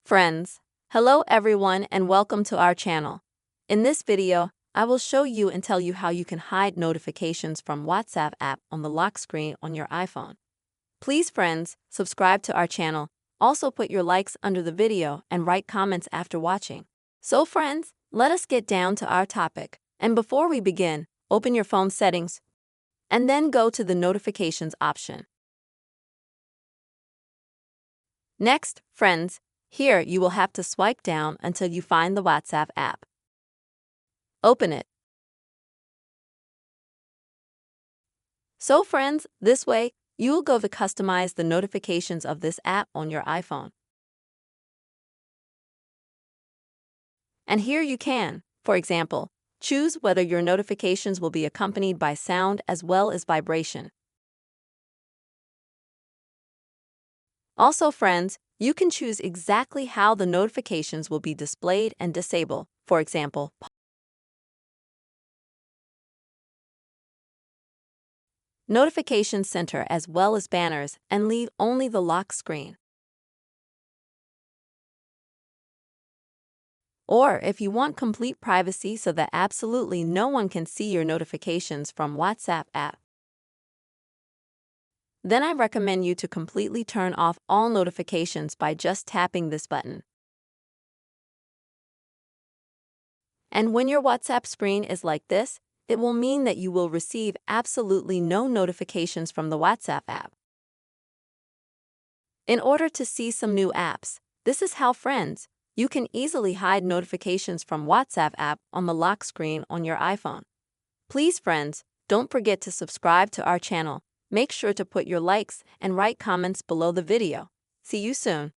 Friends, hello everyone and welcome to our channel. In this video, I will show you and tell you how you can hide notifications from WhatsApp app on the lock screen on your iPhone. Please friends, subscribe to our channel, also put your likes under the video and write comments after watching. So friends, let us get down to our topic. And before we begin, open your phone settings and then go to the notifications option. Next, friends, here you will have to swipe down until you find the WhatsApp app. Open it. So friends, this way, you will go to customize the notifications of this app on your iPhone. And here you can, for example, choose whether your notifications will be accompanied by sound as well as vibration. Also friends, you can choose exactly how the notifications will be displayed and disabled, for example, Notification Center as well as banners, and leave only the lock screen. Or if you want complete privacy so that absolutely no one can see your notifications from WhatsApp app, then I recommend you to completely turn off all notifications by just tapping this button. And when your WhatsApp screen is like this, it will mean that you will receive absolutely no notifications from the WhatsApp app. In order to see some new apps, this is how friends, you can easily hide notifications from WhatsApp app on the lock screen on your iPhone. Please friends, don't forget to subscribe to our channel. Make sure to put your likes and write comments below the video. See you soon.